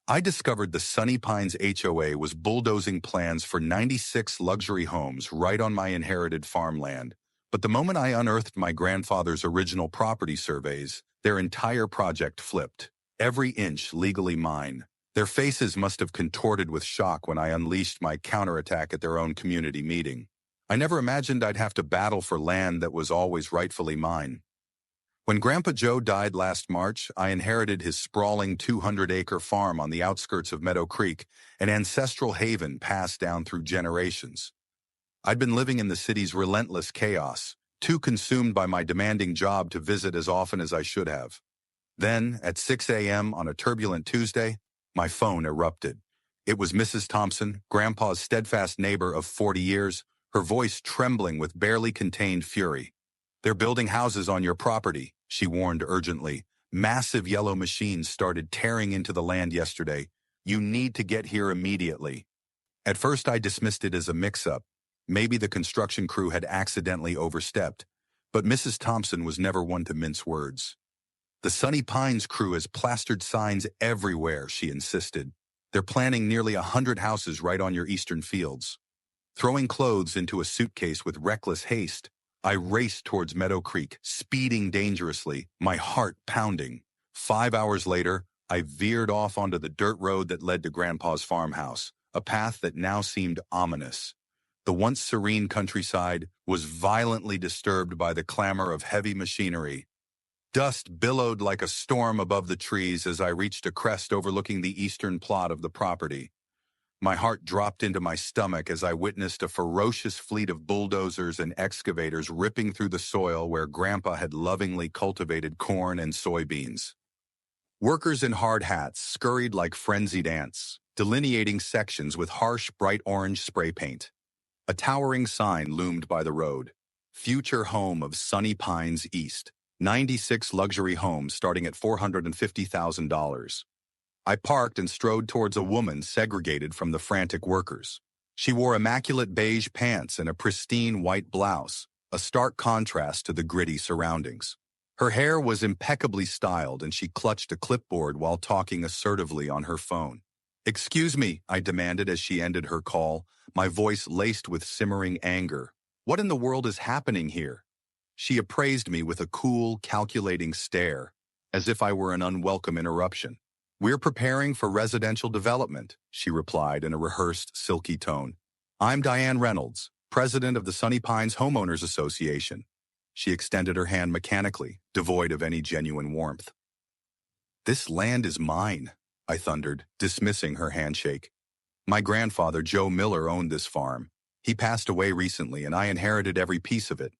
I discovered the Sunny Pines HOA was bulldozing plans for 96 luxury homes right on my inherited farmland. But the moment I unearthed my grandfather's original property surveys, their entire project flipped. Every inch legally mine. Their faces must have contorted with shock when I unleashed my counterattack at their own community meeting. I never imagined I'd have to battle for land that was always rightfully mine. When Grandpa Joe died last March, I inherited his sprawling 200-acre farm on the outskirts of Meadow Creek, an ancestral haven passed down through generations. I'd been living in the city's relentless chaos, too consumed by my demanding job to visit as often as I should have. Then, at 6 a.m. on a turbulent Tuesday, my phone erupted. It was Mrs. Thompson, Grandpa's steadfast neighbor of 40 years, her voice trembling with barely contained fury. "They're building houses on your property," she warned urgently. "Massive yellow machines started tearing into the land yesterday. You need to get here immediately." At first I dismissed it as a mix-up. Maybe the construction crew had accidentally overstepped. But Mrs. Thompson was never one to mince words. "The Sunny Pines crew has plastered signs everywhere," she insisted. "They're planning nearly 100 houses right on your eastern fields." Throwing clothes into a suitcase with reckless haste, I raced towards Meadow Creek, speeding dangerously, my heart pounding. 5 hours later, I veered off onto the dirt road that led to Grandpa's farmhouse, a path that now seemed ominous. The once serene countryside was violently disturbed by the clamor of heavy machinery. Dust billowed like a storm above the trees as I reached a crest overlooking the eastern plot of the property. My heart dropped into my stomach as I witnessed a ferocious fleet of bulldozers and excavators ripping through the soil where Grandpa had lovingly cultivated corn and soybeans. Workers in hard hats scurried like frenzied ants, delineating sections with harsh, bright orange spray paint. A towering sign loomed by the road. "Future home of Sunny Pines East. 96 luxury homes starting at $450,000. I parked and strode towards a woman segregated from the frantic workers. She wore immaculate beige pants and a pristine white blouse, a stark contrast to the gritty surroundings. Her hair was impeccably styled and she clutched a clipboard while talking assertively on her phone. "Excuse me," I demanded as she ended her call, my voice laced with simmering anger. "What in the world is happening here?" She appraised me with a cool, calculating stare, as if I were an unwelcome interruption. "We're preparing for residential development," she replied in a rehearsed, silky tone. "I'm Diane Reynolds, president of the Sunny Pines Homeowners Association." She extended her hand mechanically, devoid of any genuine warmth. "This land is mine," I thundered, dismissing her handshake. "My grandfather, Joe Miller, owned this farm. He passed away recently, and I inherited every piece of it."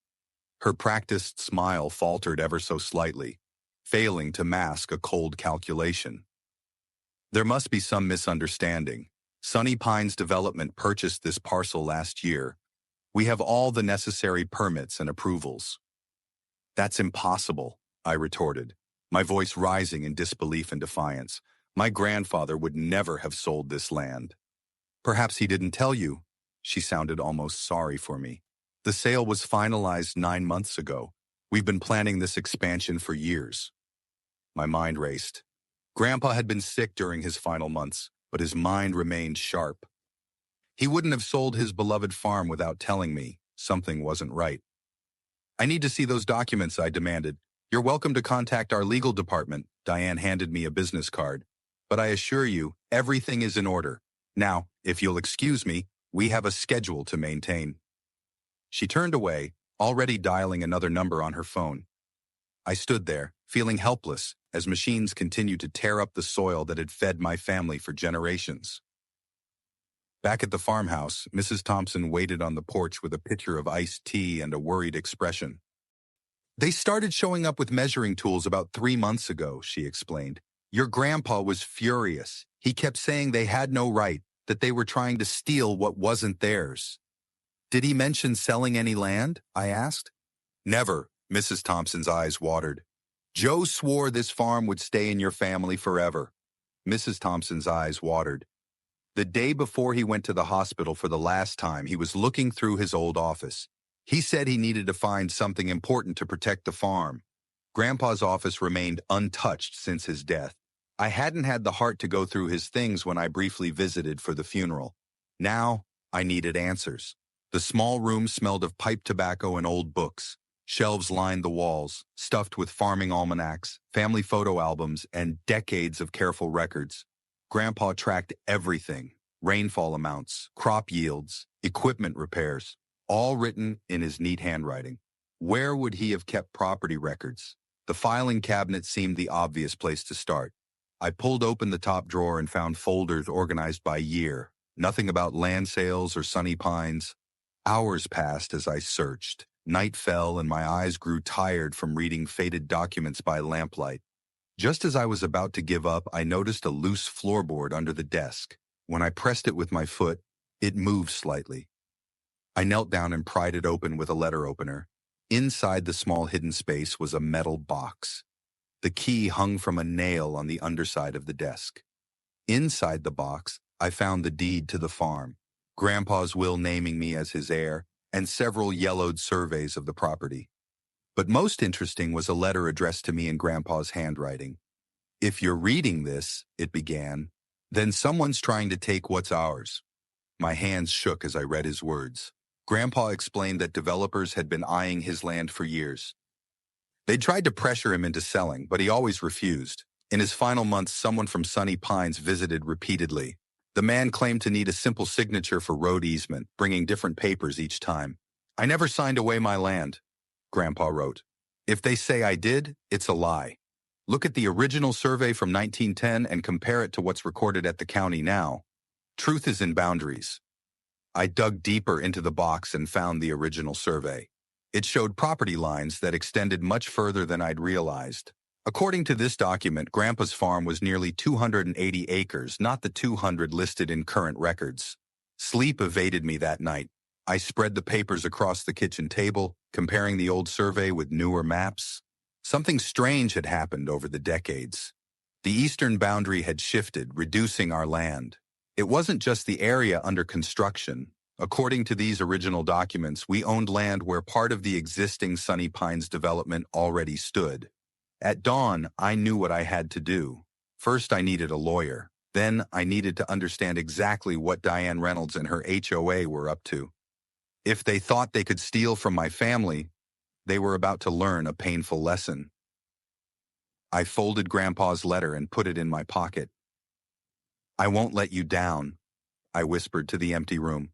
Her practiced smile faltered ever so slightly, failing to mask a cold calculation. "There must be some misunderstanding. Sunny Pines Development purchased this parcel last year. We have all the necessary permits and approvals." "That's impossible," I retorted, my voice rising in disbelief and defiance. "My grandfather would never have sold this land." "Perhaps he didn't tell you." She sounded almost sorry for me. "The sale was finalized 9 months ago. We've been planning this expansion for years." My mind raced. Grandpa had been sick during his final months, but his mind remained sharp. He wouldn't have sold his beloved farm without telling me something wasn't right. "I need to see those documents," I demanded. "You're welcome to contact our legal department." Diane handed me a business card. "But I assure you, everything is in order. Now, if you'll excuse me, we have a schedule to maintain." She turned away, already dialing another number on her phone. I stood there, feeling helpless, as machines continued to tear up the soil that had fed my family for generations. Back at the farmhouse, Mrs. Thompson waited on the porch with a pitcher of iced tea and a worried expression. "They started showing up with measuring tools about 3 months ago," she explained. "Your grandpa was furious. He kept saying they had no right, that they were trying to steal what wasn't theirs." "Did he mention selling any land?" I asked. "Never," Mrs. Thompson's eyes watered. "Joe swore this farm would stay in your family forever." Mrs. Thompson's eyes watered. "The day before he went to the hospital for the last time, he was looking through his old office. He said he needed to find something important to protect the farm. Grandpa's office remained untouched since his death. I hadn't had the heart to go through his things when I briefly visited for the funeral. Now, I needed answers. The small room smelled of pipe tobacco and old books. Shelves lined the walls, stuffed with farming almanacs, family photo albums, and decades of careful records. Grandpa tracked everything: rainfall amounts, crop yields, equipment repairs, all written in his neat handwriting. Where would he have kept property records? The filing cabinet seemed the obvious place to start. I pulled open the top drawer and found folders organized by year. Nothing about land sales or Sunny Pines. Hours passed as I searched. Night fell and my eyes grew tired from reading faded documents by lamplight. Just as I was about to give up, I noticed a loose floorboard under the desk. When I pressed it with my foot, it moved slightly. I knelt down and pried it open with a letter opener. Inside the small hidden space was a metal box. The key hung from a nail on the underside of the desk. Inside the box, I found the deed to the farm, Grandpa's will naming me as his heir, and several yellowed surveys of the property. But most interesting was a letter addressed to me in Grandpa's handwriting. "If you're reading this," it began, "then someone's trying to take what's ours." My hands shook as I read his words. Grandpa explained that developers had been eyeing his land for years. They'd tried to pressure him into selling, but he always refused. In his final months, someone from Sunny Pines visited repeatedly. The man claimed to need a simple signature for road easement, bringing different papers each time. "I never signed away my land," Grandpa wrote. "If they say I did, it's a lie. Look at the original survey from 1910 and compare it to what's recorded at the county now. Truth is in boundaries." I dug deeper into the box and found the original survey. It showed property lines that extended much further than I'd realized. According to this document, Grandpa's farm was nearly 280 acres, not the 200 listed in current records. Sleep evaded me that night. I spread the papers across the kitchen table, comparing the old survey with newer maps. Something strange had happened over the decades. The eastern boundary had shifted, reducing our land. It wasn't just the area under construction. According to these original documents, we owned land where part of the existing Sunny Pines development already stood. At dawn, I knew what I had to do. First, I needed a lawyer. Then, I needed to understand exactly what Diane Reynolds and her HOA were up to. If they thought they could steal from my family, they were about to learn a painful lesson. I folded Grandpa's letter and put it in my pocket. "I won't let you down," I whispered to the empty room.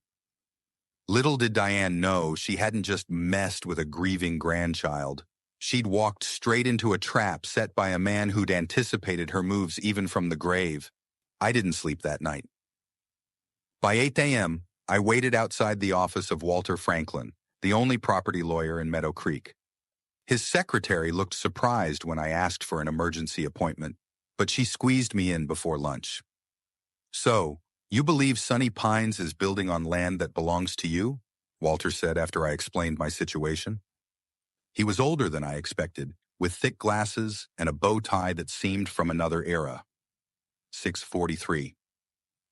Little did Diane know she hadn't just messed with a grieving grandchild. She'd walked straight into a trap set by a man who'd anticipated her moves even from the grave. I didn't sleep that night. By 8 a.m., I waited outside the office of Walter Franklin, the only property lawyer in Meadow Creek. His secretary looked surprised when I asked for an emergency appointment, but she squeezed me in before lunch. "So, you believe Sunny Pines is building on land that belongs to you?" Walter said after I explained my situation. He was older than I expected, with thick glasses and a bow tie that seemed from another era. 643.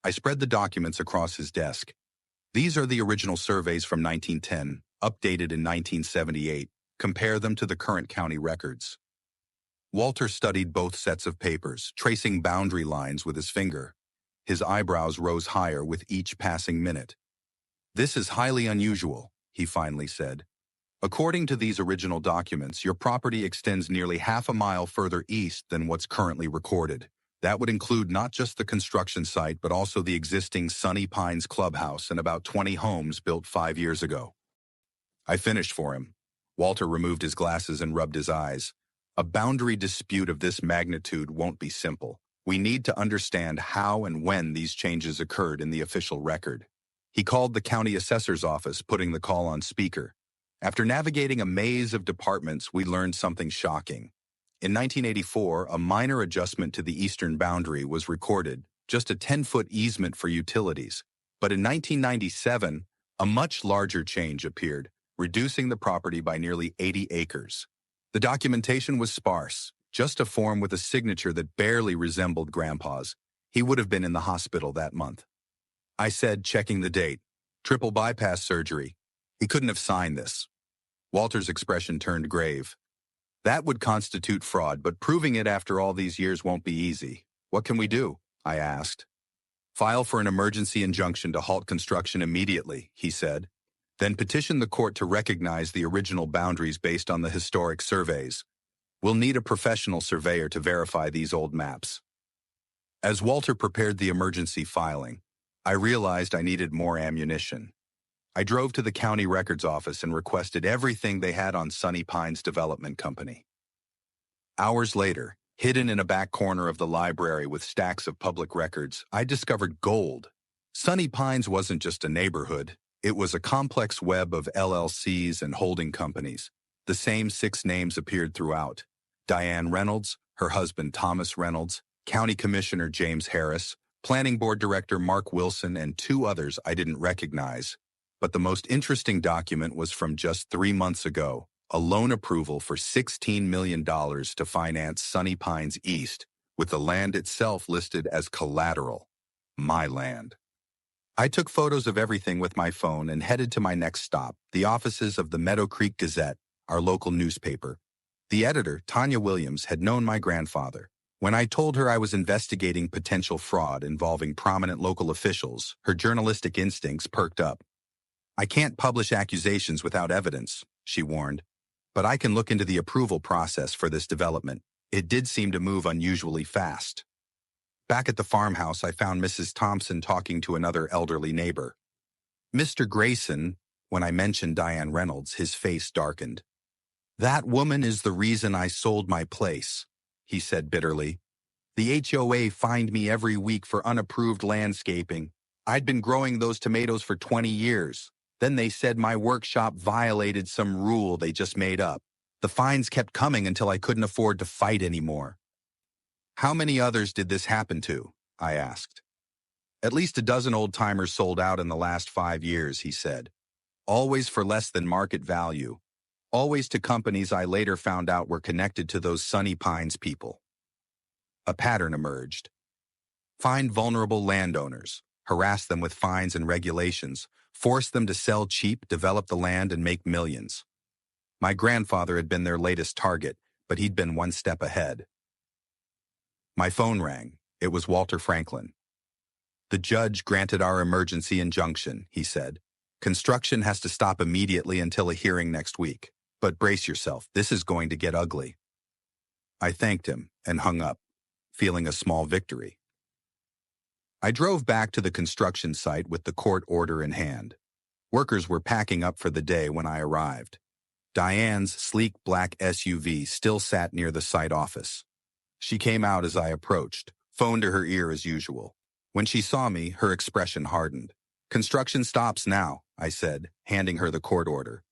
I spread the documents across his desk. "These are the original surveys from 1910, updated in 1978. Compare them to the current county records." Walter studied both sets of papers, tracing boundary lines with his finger. His eyebrows rose higher with each passing minute. "This is highly unusual," he finally said. "According to these original documents, your property extends nearly half a mile further east than what's currently recorded. That would include not just the construction site, but also the existing Sunny Pines clubhouse and about 20 homes built 5 years ago." I finished for him. Walter removed his glasses and rubbed his eyes. "A boundary dispute of this magnitude won't be simple. We need to understand how and when these changes occurred in the official record." He called the county assessor's office, putting the call on speaker. After navigating a maze of departments, we learned something shocking. In 1984, a minor adjustment to the eastern boundary was recorded, just a 10-foot easement for utilities. But in 1997, a much larger change appeared, reducing the property by nearly 80 acres. The documentation was sparse, just a form with a signature that barely resembled Grandpa's. He would have been in the hospital that month. I said, checking the date, "Triple bypass surgery. He couldn't have signed this." Walter's expression turned grave. "That would constitute fraud, but proving it after all these years won't be easy." What can we do? I asked. File for an emergency injunction to halt construction immediately, he said. Then petition the court to recognize the original boundaries based on the historic surveys. We'll need a professional surveyor to verify these old maps. As Walter prepared the emergency filing, I realized I needed more ammunition. I drove to the county records office and requested everything they had on Sunny Pines Development Company. Hours later, hidden in a back corner of the library with stacks of public records, I discovered gold. Sunny Pines wasn't just a neighborhood. It was a complex web of LLCs and holding companies. The same 6 names appeared throughout: Diane Reynolds, her husband Thomas Reynolds, County Commissioner James Harris, Planning Board Director Mark Wilson, and 2 others I didn't recognize. But the most interesting document was from just 3 months ago, a loan approval for $16 million to finance Sunny Pines East, with the land itself listed as collateral. My land. I took photos of everything with my phone and headed to my next stop, the offices of the Meadow Creek Gazette, our local newspaper. The editor, Tanya Williams, had known my grandfather. When I told her I was investigating potential fraud involving prominent local officials, her journalistic instincts perked up. I can't publish accusations without evidence, she warned, but I can look into the approval process for this development. It did seem to move unusually fast. Back at the farmhouse, I found Mrs. Thompson talking to another elderly neighbor. Mr. Grayson, when I mentioned Diane Reynolds, his face darkened. That woman is the reason I sold my place, he said bitterly. The HOA fined me every week for unapproved landscaping. I'd been growing those tomatoes for 20 years. Then they said my workshop violated some rule they just made up. The fines kept coming until I couldn't afford to fight anymore. How many others did this happen to? I asked. At least a dozen old-timers sold out in the last 5 years, he said. Always for less than market value. Always to companies I later found out were connected to those Sunny Pines people. A pattern emerged. Find vulnerable landowners, harass them with fines and regulations, force them to sell cheap, develop the land, and make millions. My grandfather had been their latest target, but he'd been one step ahead. My phone rang. It was Walter Franklin. The judge granted our emergency injunction, he said. Construction has to stop immediately until a hearing next week. But brace yourself, this is going to get ugly. I thanked him and hung up, feeling a small victory. I drove back to the construction site with the court order in hand. Workers were packing up for the day when I arrived. Diane's sleek black SUV still sat near the site office. She came out as I approached, phone to her ear as usual. When she saw me, her expression hardened. Construction stops now, I said, handing her the court order.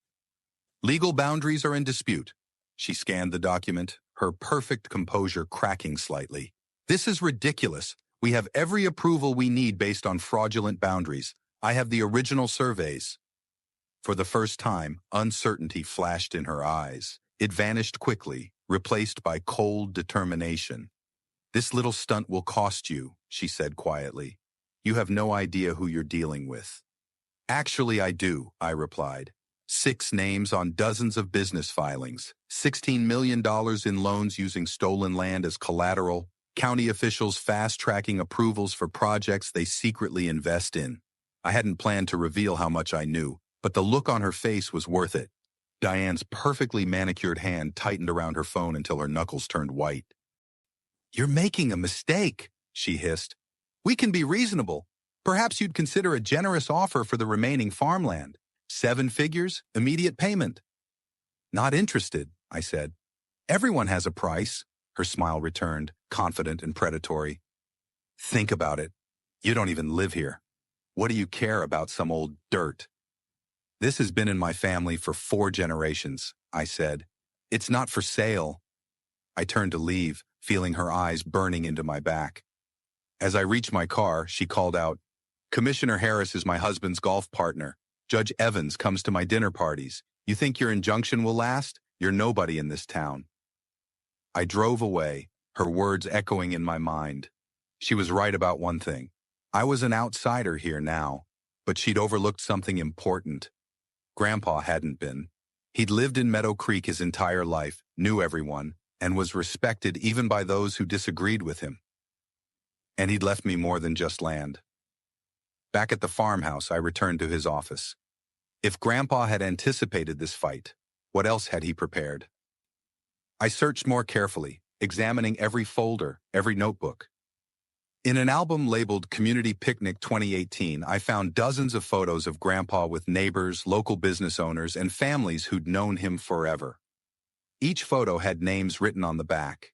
Legal boundaries are in dispute. She scanned the document, her perfect composure cracking slightly. This is ridiculous. We have every approval we need based on fraudulent boundaries. I have the original surveys. For the first time, uncertainty flashed in her eyes. It vanished quickly, replaced by cold determination. This little stunt will cost you, she said quietly. You have no idea who you're dealing with. Actually, I do, I replied. 6 names on dozens of business filings, $16 million in loans using stolen land as collateral, county officials fast-tracking approvals for projects they secretly invest in. I hadn't planned to reveal how much I knew, but the look on her face was worth it. Diane's perfectly manicured hand tightened around her phone until her knuckles turned white. You're making a mistake, she hissed. We can be reasonable. Perhaps you'd consider a generous offer for the remaining farmland. 7 figures, immediate payment. Not interested, I said. Everyone has a price, her smile returned, confident and predatory. Think about it. You don't even live here. What do you care about some old dirt? This has been in my family for 4 generations, I said. It's not for sale. I turned to leave, feeling her eyes burning into my back. As I reached my car, she called out, Commissioner Harris is my husband's golf partner. Judge Evans comes to my dinner parties. You think your injunction will last? You're nobody in this town. I drove away, her words echoing in my mind. She was right about one thing. I was an outsider here now, but she'd overlooked something important. Grandpa hadn't been. He'd lived in Meadow Creek his entire life, knew everyone, and was respected even by those who disagreed with him. And he'd left me more than just land. Back at the farmhouse, I returned to his office. If Grandpa had anticipated this fight, what else had he prepared? I searched more carefully, examining every folder, every notebook. In an album labeled Community Picnic 2018, I found dozens of photos of Grandpa with neighbors, local business owners, and families who'd known him forever. Each photo had names written on the back.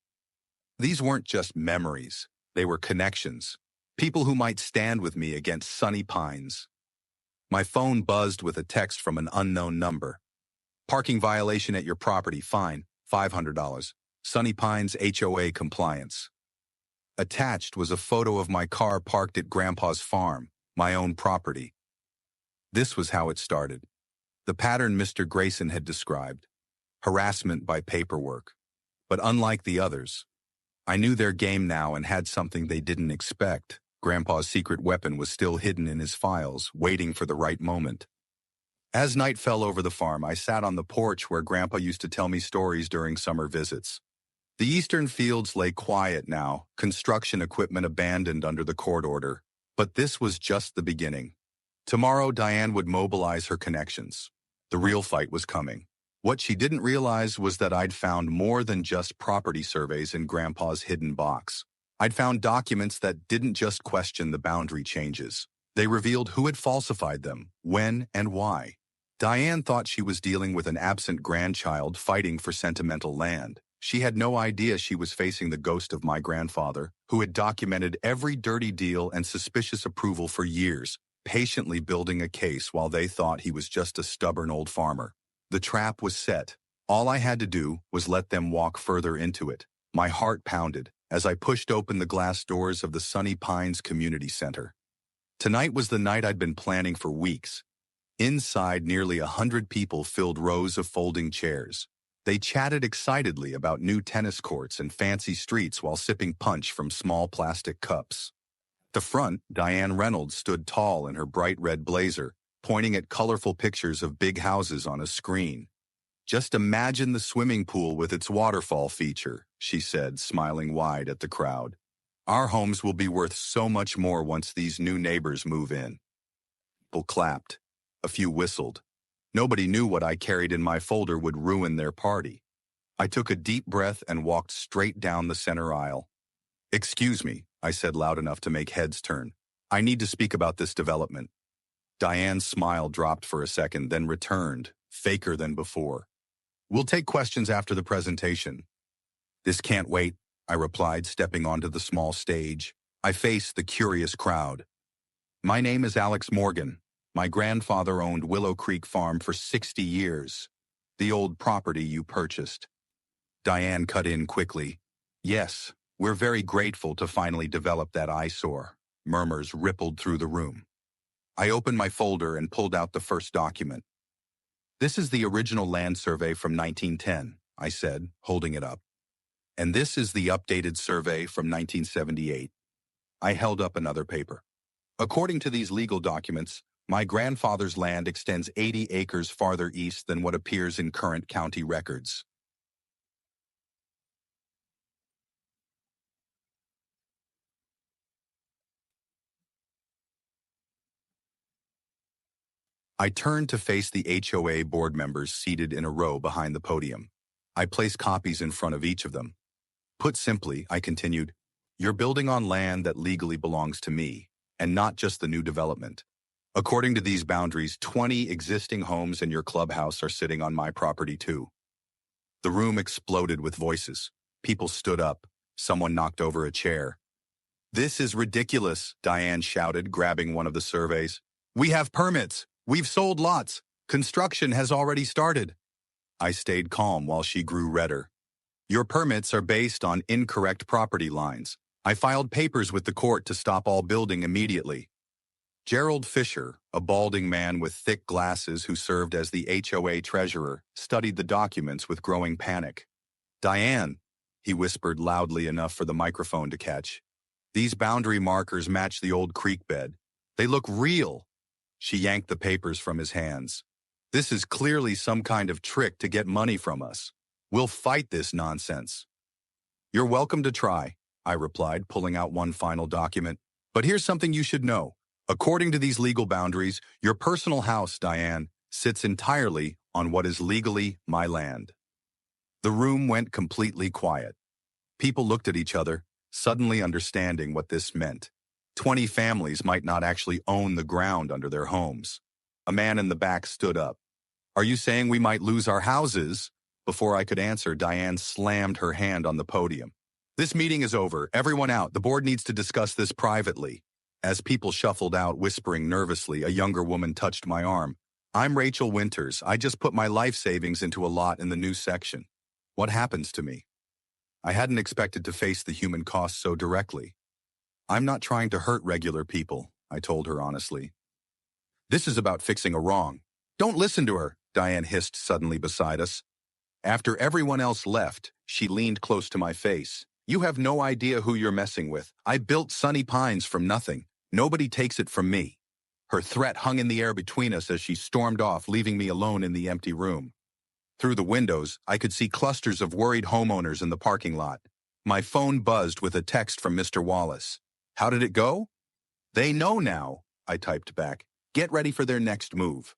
These weren't just memories, they were connections. People who might stand with me against sunny pines. My phone buzzed with a text from an unknown number. Parking violation at your property, fine, $500. Sunny Pines HOA compliance. Attached was a photo of my car parked at Grandpa's farm, my own property. This was how it started. The pattern Mr. Grayson had described. Harassment by paperwork. But unlike the others, I knew their game now and had something they didn't expect. Grandpa's secret weapon was still hidden in his files, waiting for the right moment. As night fell over the farm, I sat on the porch where Grandpa used to tell me stories during summer visits. The eastern fields lay quiet now, construction equipment abandoned under the court order. But this was just the beginning. Tomorrow, Diane would mobilize her connections. The real fight was coming. What she didn't realize was that I'd found more than just property surveys in Grandpa's hidden box. I'd found documents that didn't just question the boundary changes. They revealed who had falsified them, when, and why. Diane thought she was dealing with an absent grandchild fighting for sentimental land. She had no idea she was facing the ghost of my grandfather, who had documented every dirty deal and suspicious approval for years, patiently building a case while they thought he was just a stubborn old farmer. The trap was set. All I had to do was let them walk further into it. My heart pounded as I pushed open the glass doors of the Sunny Pines Community Center. Tonight was the night I'd been planning for weeks. Inside, nearly 100 people filled rows of folding chairs. They chatted excitedly about new tennis courts and fancy streets while sipping punch from small plastic cups. At the front, Diane Reynolds stood tall in her bright red blazer, pointing at colorful pictures of big houses on a screen. "Just imagine the swimming pool with its waterfall feature," she said, smiling wide at the crowd. "Our homes will be worth so much more once these new neighbors move in." People clapped. A few whistled. Nobody knew what I carried in my folder would ruin their party. I took a deep breath and walked straight down the center aisle. "Excuse me," I said loud enough to make heads turn. "I need to speak about this development." Diane's smile dropped for a second, then returned, faker than before. "We'll take questions after the presentation." "This can't wait," I replied, stepping onto the small stage. I faced the curious crowd. "My name is Alex Morgan. My grandfather owned Willow Creek Farm for 60 years. The old property you purchased." Diane cut in quickly. "Yes, we're very grateful to finally develop that eyesore." Murmurs rippled through the room. I opened my folder and pulled out the first document. "This is the original land survey from 1910, I said, holding it up. "And this is the updated survey from 1978. I held up another paper. "According to these legal documents, my grandfather's land extends 80 acres farther east than what appears in current county records." I turned to face the HOA board members seated in a row behind the podium. I placed copies in front of each of them. "Put simply," I continued, "you're building on land that legally belongs to me, and not just the new development. According to these boundaries, 20 existing homes and your clubhouse are sitting on my property too." The room exploded with voices. People stood up. Someone knocked over a chair. "This is ridiculous," Diane shouted, grabbing one of the surveys. "We have permits. We've sold lots. Construction has already started." I stayed calm while she grew redder. "Your permits are based on incorrect property lines. I filed papers with the court to stop all building immediately." Gerald Fisher, a balding man with thick glasses who served as the HOA treasurer, studied the documents with growing panic. "Diane," he whispered loudly enough for the microphone to catch, "these boundary markers match the old creek bed. They look real." She yanked the papers from his hands. "This is clearly some kind of trick to get money from us. We'll fight this nonsense." "You're welcome to try," I replied, pulling out one final document. But here's something you should know. According to these legal boundaries, your personal house, Diane, sits entirely on what is legally my land. The room went completely quiet. People looked at each other, suddenly understanding what this meant. 20 families might not actually own the ground under their homes. A man in the back stood up. Are you saying we might lose our houses? Before I could answer, Diane slammed her hand on the podium. This meeting is over. Everyone out. The board needs to discuss this privately. As people shuffled out, whispering nervously, a younger woman touched my arm. I'm Rachel Winters. I just put my life savings into a lot in the new section. What happens to me? I hadn't expected to face the human cost so directly. I'm not trying to hurt regular people, I told her honestly. This is about fixing a wrong. Don't listen to her, Diane hissed suddenly beside us. After everyone else left, she leaned close to my face. You have no idea who you're messing with. I built Sunny Pines from nothing. Nobody takes it from me. Her threat hung in the air between us as she stormed off, leaving me alone in the empty room. Through the windows, I could see clusters of worried homeowners in the parking lot. My phone buzzed with a text from Mr. Wallace. How did it go? They know now, I typed back. Get ready for their next move.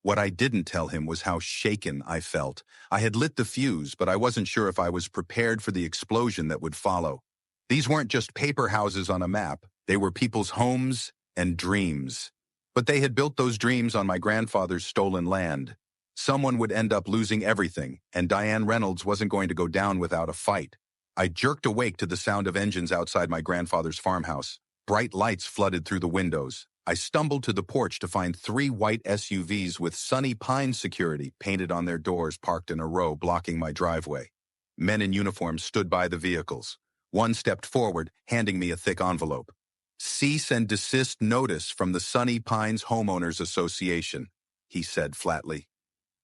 What I didn't tell him was how shaken I felt. I had lit the fuse, but I wasn't sure if I was prepared for the explosion that would follow. These weren't just paper houses on a map. They were people's homes and dreams. But they had built those dreams on my grandfather's stolen land. Someone would end up losing everything, and Diane Reynolds wasn't going to go down without a fight. I jerked awake to the sound of engines outside my grandfather's farmhouse. Bright lights flooded through the windows. I stumbled to the porch to find 3 white SUVs with Sunny Pine security painted on their doors parked in a row blocking my driveway. Men in uniform stood by the vehicles. One stepped forward, handing me a thick envelope. Cease and desist notice from the Sunny Pines Homeowners Association, he said flatly.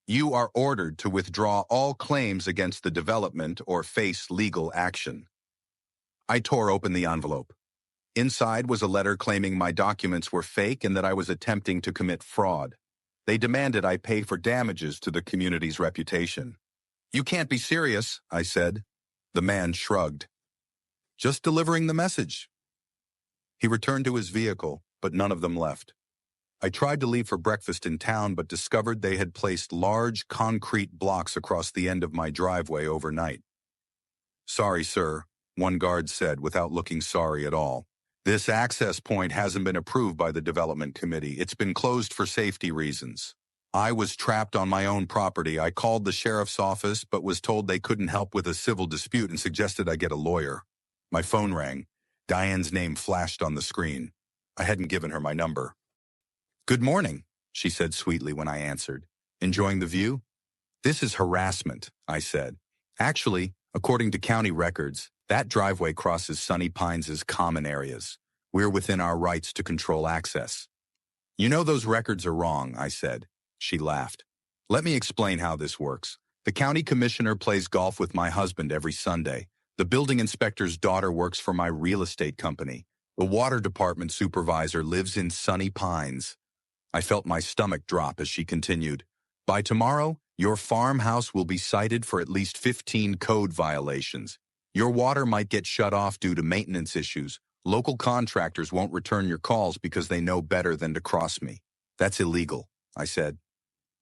You are ordered to withdraw all claims against the development or face legal action. I tore open the envelope. Inside was a letter claiming my documents were fake and that I was attempting to commit fraud. They demanded I pay for damages to the community's reputation. You can't be serious, I said. The man shrugged. Just delivering the message. He returned to his vehicle, but none of them left. I tried to leave for breakfast in town, but discovered they had placed large concrete blocks across the end of my driveway overnight. Sorry, sir, one guard said without looking sorry at all. This access point hasn't been approved by the development committee. It's been closed for safety reasons. I was trapped on my own property. I called the sheriff's office, but was told they couldn't help with a civil dispute and suggested I get a lawyer. My phone rang. Diane's name flashed on the screen. I hadn't given her my number. Good morning, she said sweetly when I answered. Enjoying the view? This is harassment, I said. Actually, according to county records, that driveway crosses Sunny Pines' common areas. We're within our rights to control access. You know those records are wrong, I said. She laughed. Let me explain how this works. The county commissioner plays golf with my husband every Sunday. The building inspector's daughter works for my real estate company. The water department supervisor lives in Sunny Pines. I felt my stomach drop as she continued. By tomorrow, your farmhouse will be cited for at least 15 code violations. Your water might get shut off due to maintenance issues. Local contractors won't return your calls because they know better than to cross me. That's illegal, I said.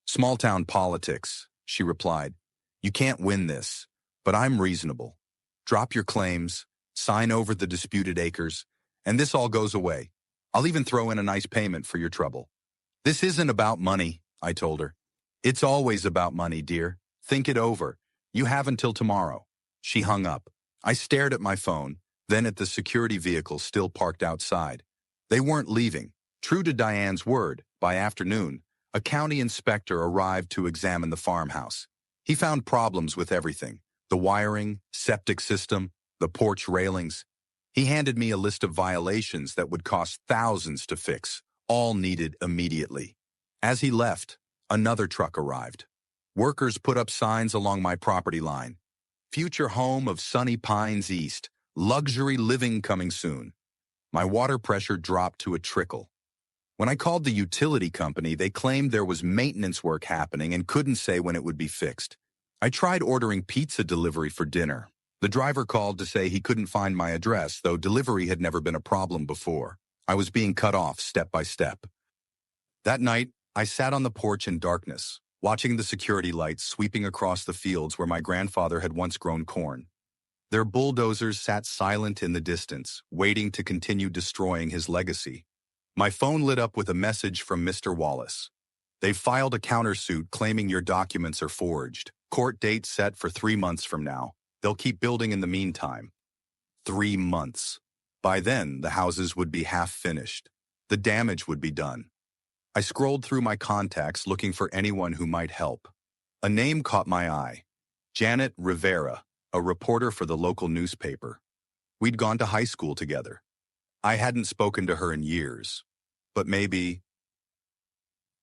Small-town politics, she replied. You can't win this, but I'm reasonable. Drop your claims, sign over the disputed acres, and this all goes away. I'll even throw in a nice payment for your trouble. This isn't about money, I told her. It's always about money, dear. Think it over. You have until tomorrow. She hung up. I stared at my phone, then at the security vehicle still parked outside. They weren't leaving. True to Diane's word, by afternoon, a county inspector arrived to examine the farmhouse. He found problems with everything. The wiring, septic system, the porch railings. He handed me a list of violations that would cost thousands to fix, all needed immediately. As he left, another truck arrived. Workers put up signs along my property line. Future home of Sunny Pines East, luxury living coming soon. My water pressure dropped to a trickle. When I called the utility company, they claimed there was maintenance work happening and couldn't say when it would be fixed. I tried ordering pizza delivery for dinner, The driver called to say he couldn't find my address, though delivery had never been a problem before. I was being cut off step by step. That night, I sat on the porch in darkness, watching the security lights sweeping across the fields where my grandfather had once grown corn. Their bulldozers sat silent in the distance, waiting to continue destroying his legacy. My phone lit up with a message from Mr. Wallace. They filed a countersuit claiming your documents are forged. Court date set for 3 months from now. They'll keep building in the meantime. 3 months. By then, the houses would be half finished. The damage would be done. I scrolled through my contacts looking for anyone who might help. A name caught my eye. Janet Rivera, a reporter for the local newspaper. We'd gone to high school together. I hadn't spoken to her in years. But maybe...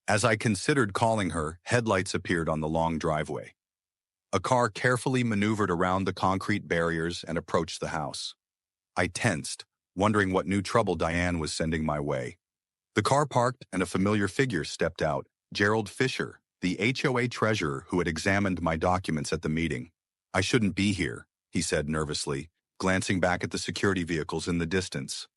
As I considered calling her, headlights appeared on the long driveway. A car carefully maneuvered around the concrete barriers and approached the house. I tensed, wondering what new trouble Diane was sending my way. The car parked and a familiar figure stepped out, Gerald Fisher, the HOA treasurer who had examined my documents at the meeting. I shouldn't be here, he said nervously, glancing back at the security vehicles in the distance.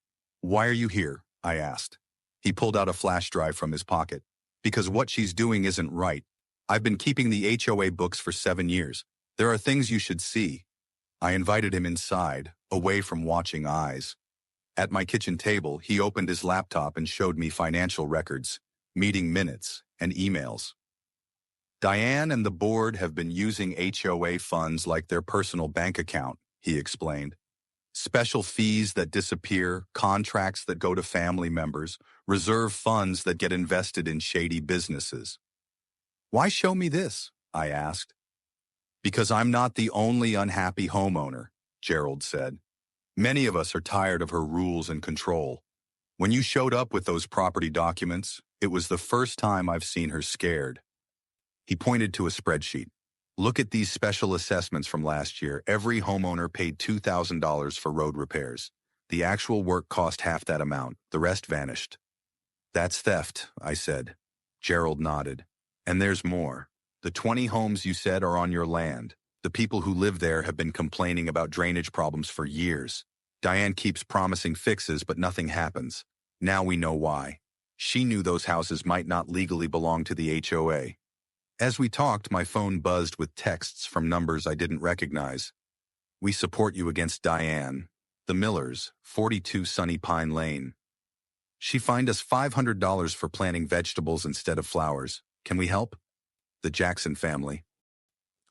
Why are you here? I asked. He pulled out a flash drive from his pocket. Because what she's doing isn't right. I've been keeping the HOA books for 7 years. There are things you should see. I invited him inside, away from watching eyes. At my kitchen table, he opened his laptop and showed me financial records, meeting minutes, and emails. Diane and the board have been using HOA funds like their personal bank account, he explained. Special fees that disappear, contracts that go to family members, reserve funds that get invested in shady businesses. Why show me this? I asked. Because I'm not the only unhappy homeowner, Gerald said. Many of us are tired of her rules and control. When you showed up with those property documents, it was the first time I've seen her scared. He pointed to a spreadsheet. Look at these special assessments from last year. Every homeowner paid $2,000 for road repairs. The actual work cost half that amount. The rest vanished. That's theft, I said. Gerald nodded. And there's more. The 20 homes you said are on your land. The people who live there have been complaining about drainage problems for years. Diane keeps promising fixes, but nothing happens. Now we know why. She knew those houses might not legally belong to the HOA. As we talked, my phone buzzed with texts from numbers I didn't recognize. We support you against Diane. The Millers, 42 Sunny Pine Lane. She fined us $500 for planting vegetables instead of flowers. Can we help? The Jackson family.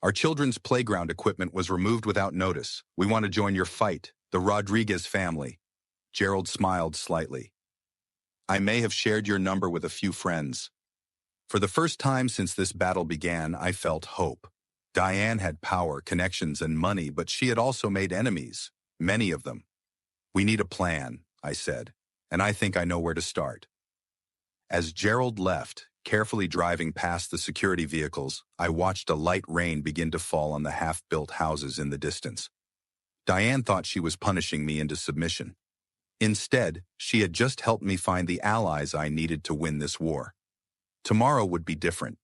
Our children's playground equipment was removed without notice. We want to join your fight. The Rodriguez family. Gerald smiled slightly. I may have shared your number with a few friends. For the first time since this battle began, I felt hope. Diane had power, connections, and money, but she had also made enemies, many of them. We need a plan, I said, and I think I know where to start. As Gerald left, carefully driving past the security vehicles, I watched a light rain begin to fall on the half-built houses in the distance. Diane thought she was punishing me into submission. Instead, she had just helped me find the allies I needed to win this war. Tomorrow would be different.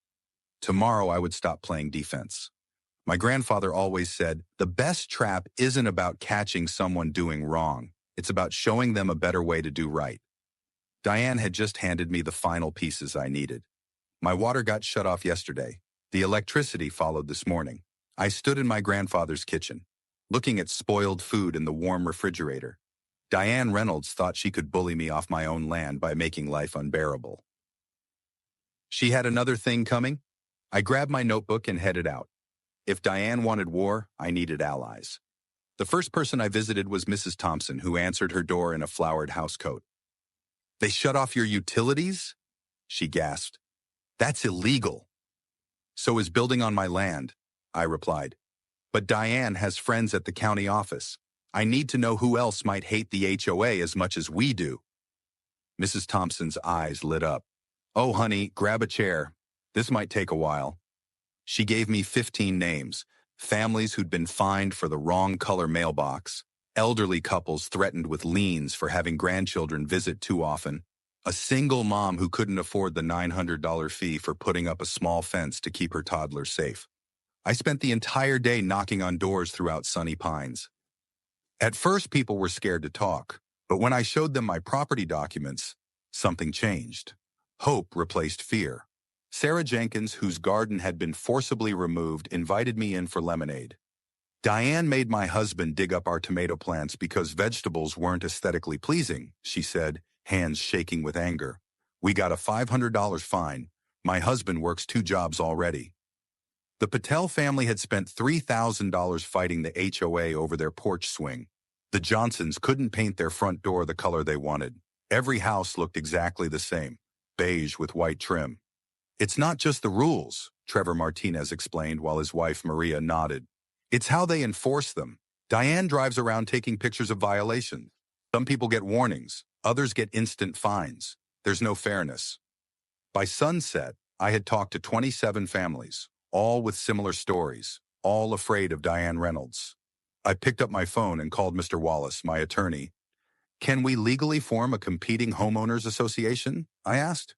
Tomorrow I would stop playing defense. My grandfather always said, the best trap isn't about catching someone doing wrong. It's about showing them a better way to do right. Diane had just handed me the final pieces I needed. My water got shut off yesterday. The electricity followed this morning. I stood in my grandfather's kitchen, looking at spoiled food in the warm refrigerator. Diane Reynolds thought she could bully me off my own land by making life unbearable. She had another thing coming. I grabbed my notebook and headed out. If Diane wanted war, I needed allies. The first person I visited was Mrs. Thompson, who answered her door in a flowered housecoat. They shut off your utilities? She gasped. That's illegal. So is building on my land, I replied. But Diane has friends at the county office. I need to know who else might hate the HOA as much as we do. Mrs. Thompson's eyes lit up. Oh, honey, grab a chair. This might take a while. She gave me 15 names, families who'd been fined for the wrong color mailbox, elderly couples threatened with liens for having grandchildren visit too often, a single mom who couldn't afford the $900 fee for putting up a small fence to keep her toddler safe. I spent the entire day knocking on doors throughout Sunny Pines. At first, people were scared to talk, but when I showed them my property documents, something changed. Hope replaced fear. Sarah Jenkins, whose garden had been forcibly removed, invited me in for lemonade. Diane made my husband dig up our tomato plants because vegetables weren't aesthetically pleasing, she said, hands shaking with anger. We got a $500 fine. My husband works 2 jobs already. The Patel family had spent $3,000 fighting the HOA over their porch swing. The Johnsons couldn't paint their front door the color they wanted. Every house looked exactly the same, beige with white trim. It's not just the rules, Trevor Martinez explained while his wife Maria nodded. It's how they enforce them. Diane drives around taking pictures of violations. Some people get warnings, others get instant fines. There's no fairness. By sunset, I had talked to 27 families, all with similar stories, all afraid of Diane Reynolds. I picked up my phone and called Mr. Wallace, my attorney. Can we legally form a competing homeowners association? I asked.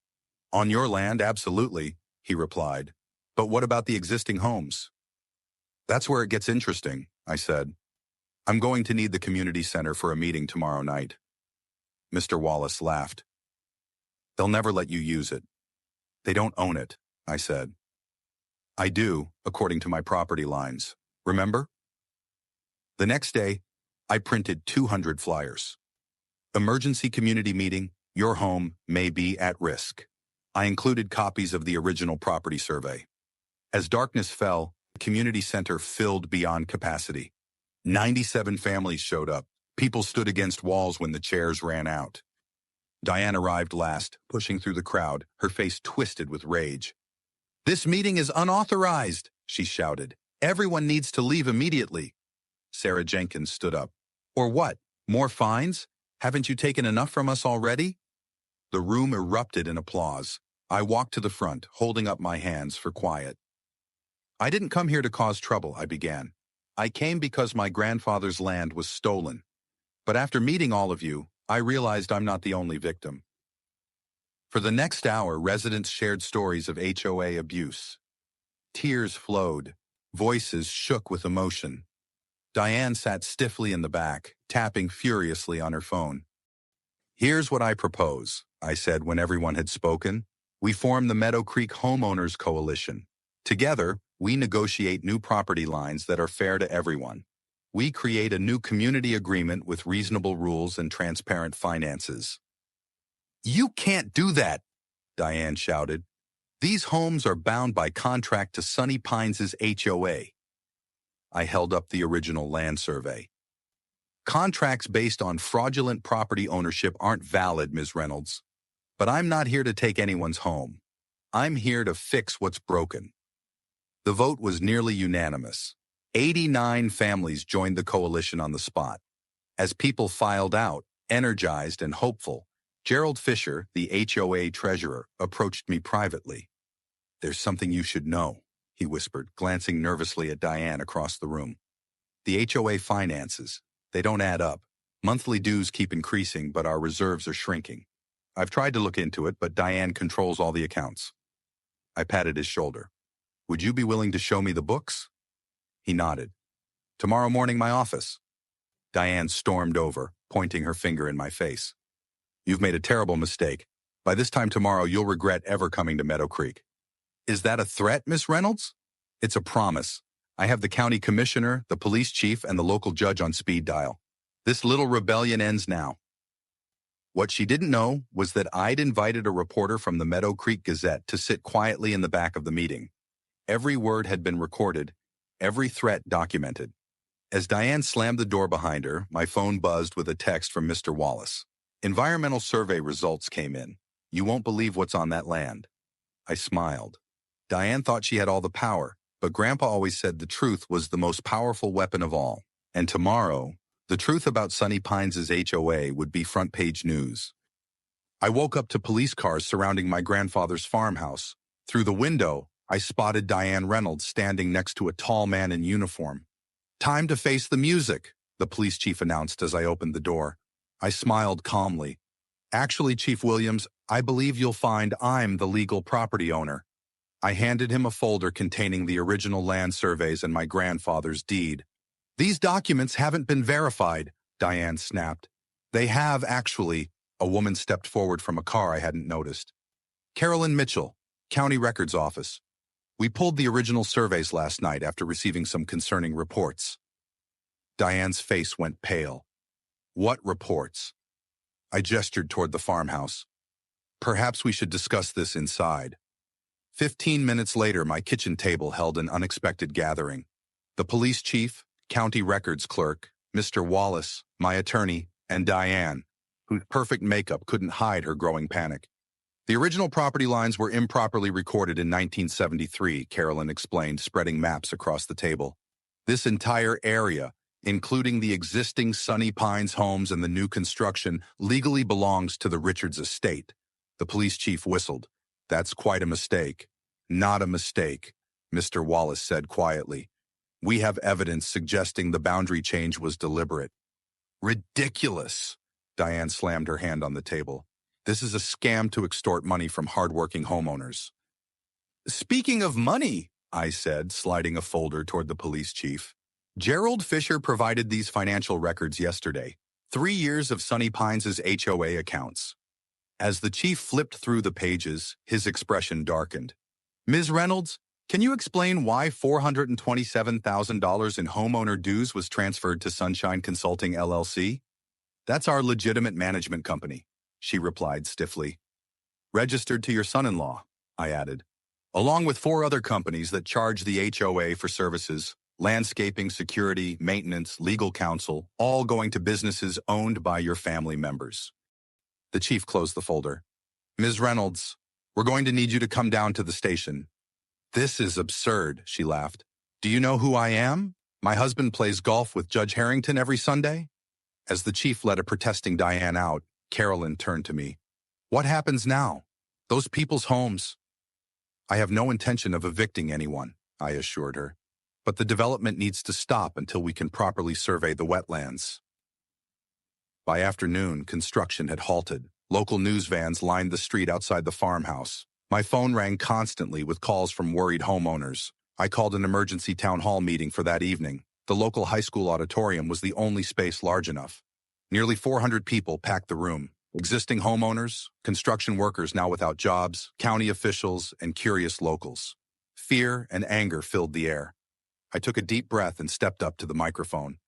On your land, absolutely, he replied. But what about the existing homes? That's where it gets interesting, I said. I'm going to need the community center for a meeting tomorrow night. Mr. Wallace laughed. They'll never let you use it. They don't own it, I said. I do, according to my property lines. Remember? The next day, I printed 200 flyers. Emergency community meeting, your home may be at risk. I included copies of the original property survey. As darkness fell, the community center filled beyond capacity. 97 families showed up. People stood against walls when the chairs ran out. Diane arrived last, pushing through the crowd, her face twisted with rage. This meeting is unauthorized, she shouted. Everyone needs to leave immediately. Sarah Jenkins stood up. Or what? More fines? Haven't you taken enough from us already? The room erupted in applause. I walked to the front, holding up my hands for quiet. I didn't come here to cause trouble, I began. I came because my grandfather's land was stolen. But after meeting all of you, I realized I'm not the only victim. For the next hour, residents shared stories of HOA abuse. Tears flowed. Voices shook with emotion. Diane sat stiffly in the back, tapping furiously on her phone. Here's what I propose, I said when everyone had spoken. We form the Meadow Creek Homeowners Coalition. Together, we negotiate new property lines that are fair to everyone. We create a new community agreement with reasonable rules and transparent finances. You can't do that, Diane shouted. These homes are bound by contract to Sunny Pines' HOA. I held up the original land survey. Contracts based on fraudulent property ownership aren't valid, Ms. Reynolds. But I'm not here to take anyone's home. I'm here to fix what's broken. The vote was nearly unanimous. 89 families joined the coalition on the spot. As people filed out, energized and hopeful, Gerald Fisher, the HOA treasurer, approached me privately. There's something you should know, he whispered, glancing nervously at Diane across the room. The HOA finances, they don't add up. Monthly dues keep increasing, but our reserves are shrinking. I've tried to look into it, but Diane controls all the accounts. I patted his shoulder. Would you be willing to show me the books? He nodded. Tomorrow morning, my office. Diane stormed over, pointing her finger in my face. You've made a terrible mistake. By this time tomorrow, you'll regret ever coming to Meadow Creek. Is that a threat, Miss Reynolds? It's a promise. I have the county commissioner, the police chief, and the local judge on speed dial. This little rebellion ends now. What she didn't know was that I'd invited a reporter from the Meadow Creek Gazette to sit quietly in the back of the meeting. Every word had been recorded, every threat documented. As Diane slammed the door behind her, my phone buzzed with a text from Mr. Wallace. Environmental survey results came in. You won't believe what's on that land. I smiled. Diane thought she had all the power, but Grandpa always said the truth was the most powerful weapon of all. And tomorrow, the truth about Sunny Pines' HOA would be front-page news. I woke up to police cars surrounding my grandfather's farmhouse. Through the window, I spotted Diane Reynolds standing next to a tall man in uniform. Time to face the music, the police chief announced as I opened the door. I smiled calmly. Actually, Chief Williams, I believe you'll find I'm the legal property owner. I handed him a folder containing the original land surveys and my grandfather's deed. "These documents haven't been verified," Diane snapped. "They have, actually." A woman stepped forward from a car I hadn't noticed. "Carolyn Mitchell, County Records Office. We pulled the original surveys last night after receiving some concerning reports." Diane's face went pale. "What reports?" I gestured toward the farmhouse. "Perhaps we should discuss this inside." 15 minutes later, my kitchen table held an unexpected gathering. The police chief, county records clerk, Mr. Wallace, my attorney, and Diane, whose perfect makeup couldn't hide her growing panic. "The original property lines were improperly recorded in 1973, Carolyn explained, spreading maps across the table. "This entire area, including the existing Sunny Pines homes and the new construction, legally belongs to the Richards estate." The police chief whistled. "That's quite a mistake." "Not a mistake," Mr. Wallace said quietly. "We have evidence suggesting the boundary change was deliberate." "Ridiculous!" Diane slammed her hand on the table. "This is a scam to extort money from hardworking homeowners." "Speaking of money," I said, sliding a folder toward the police chief. "Gerald Fisher provided these financial records yesterday. 3 years of Sunny Pines' HOA accounts." As the chief flipped through the pages, his expression darkened. "Ms. Reynolds, can you explain why $427,000 in homeowner dues was transferred to Sunshine Consulting LLC? "That's our legitimate management company," she replied stiffly. "Registered to your son-in-law," I added, "along with 4 other companies that charge the HOA for services, landscaping, security, maintenance, legal counsel, all going to businesses owned by your family members." The chief closed the folder. "Ms. Reynolds, we're going to need you to come down to the station." "This is absurd," she laughed. "Do you know who I am? My husband plays golf with Judge Harrington every Sunday." As the chief let a protesting Diane out, Carolyn turned to me. "What happens now? Those people's homes?" "I have no intention of evicting anyone," I assured her. "But the development needs to stop until we can properly survey the wetlands." By afternoon, construction had halted. Local news vans lined the street outside the farmhouse. My phone rang constantly with calls from worried homeowners. I called an emergency town hall meeting for that evening. The local high school auditorium was the only space large enough. Nearly 400 people packed the room. Existing homeowners, construction workers now without jobs, county officials, and curious locals. Fear and anger filled the air. I took a deep breath and stepped up to the microphone.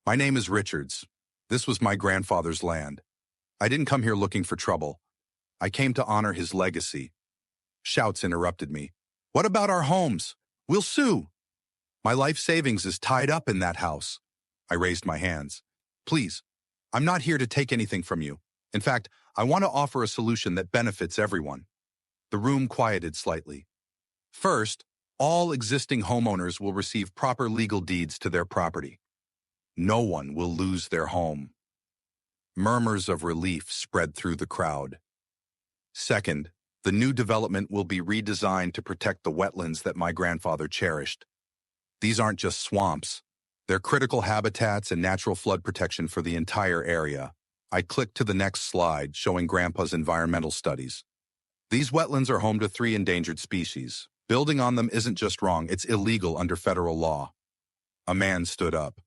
"My name is Richards. This was my grandfather's land. I didn't come here looking for trouble. I came to honor his legacy." Shouts interrupted me. "What about our homes? We'll sue." "My life savings is tied up in that house." I raised my hands. "Please, I'm not here to take anything from you. In fact, I want to offer a solution that benefits everyone." The room quieted slightly. "First, all existing homeowners will receive proper legal deeds to their property. No one will lose their home." Murmurs of relief spread through the crowd. "Second, the new development will be redesigned to protect the wetlands that my grandfather cherished. These aren't just swamps. They're critical habitats and natural flood protection for the entire area." I clicked to the next slide, showing Grandpa's environmental studies. "These wetlands are home to 3 endangered species. Building on them isn't just wrong, it's illegal under federal law." A man stood up.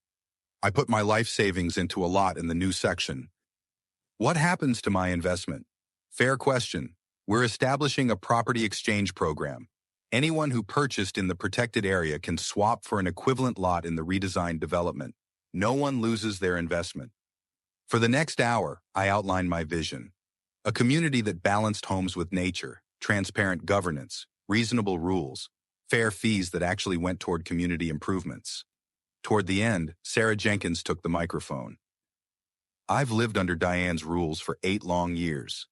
"I put my life savings into a lot in the new section. What happens to my investment?" "Fair question. We're establishing a property exchange program. Anyone who purchased in the protected area can swap for an equivalent lot in the redesigned development. No one loses their investment." For the next hour, I outlined my vision. A community that balanced homes with nature, transparent governance, reasonable rules, fair fees that actually went toward community improvements. Toward the end, Sarah Jenkins took the microphone. "I've lived under Diane's rules for 8 long years.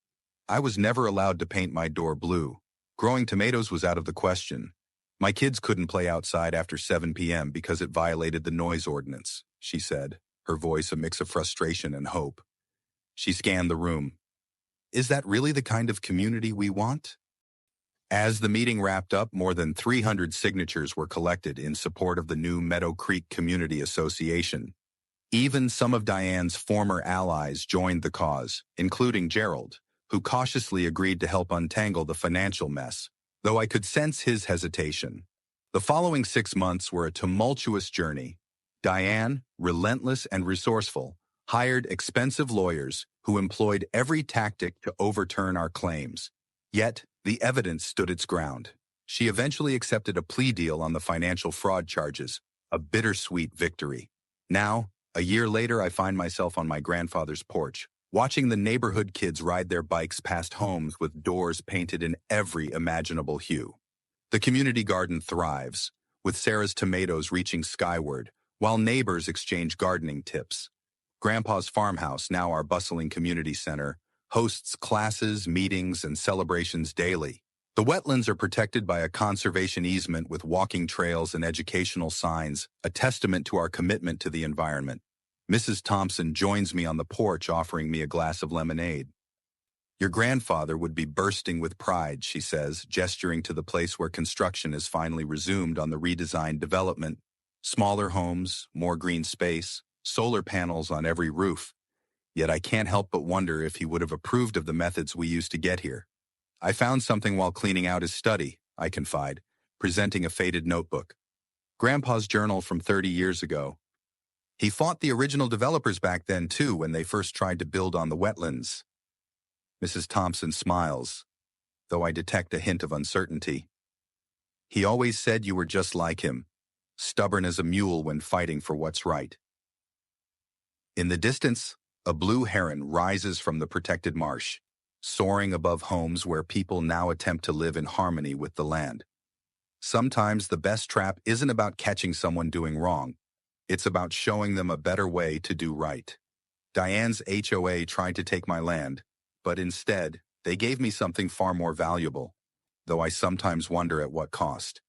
I was never allowed to paint my door blue. Growing tomatoes was out of the question. My kids couldn't play outside after 7 p.m. because it violated the noise ordinance," she said, her voice a mix of frustration and hope. She scanned the room. "Is that really the kind of community we want?" As the meeting wrapped up, more than 300 signatures were collected in support of the new Meadow Creek Community Association. Even some of Diane's former allies joined the cause, including Gerald, who cautiously agreed to help untangle the financial mess. though I could sense his hesitation. The following 6 months were a tumultuous journey. Diane, relentless and resourceful, hired expensive lawyers who employed every tactic to overturn our claims. Yet, the evidence stood its ground. She eventually accepted a plea deal on the financial fraud charges, a bittersweet victory. Now, a year later, I find myself on my grandfather's porch, watching the neighborhood kids ride their bikes past homes with doors painted in every imaginable hue. The community garden thrives, with Sarah's tomatoes reaching skyward, while neighbors exchange gardening tips. Grandpa's farmhouse, now our bustling community center, hosts classes, meetings, and celebrations daily. The wetlands are protected by a conservation easement with walking trails and educational signs, a testament to our commitment to the environment. Mrs. Thompson joins me on the porch, offering me a glass of lemonade. Your grandfather would be bursting with pride, she says, gesturing to the place where construction is finally resumed on the redesigned development. Smaller homes, more green space, solar panels on every roof. Yet I can't help but wonder if he would have approved of the methods we used to get here. I found something while cleaning out his study, I confide, presenting a faded notebook. Grandpa's journal from 30 years ago. He fought the original developers back then, too, when they first tried to build on the wetlands. Mrs. Thompson smiles, though I detect a hint of uncertainty. He always said you were just like him, stubborn as a mule when fighting for what's right. In the distance, a blue heron rises from the protected marsh, soaring above homes where people now attempt to live in harmony with the land. Sometimes the best trap isn't about catching someone doing wrong. It's about showing them a better way to do right. Diane's HOA tried to take my land, but instead, they gave me something far more valuable, though I sometimes wonder at what cost.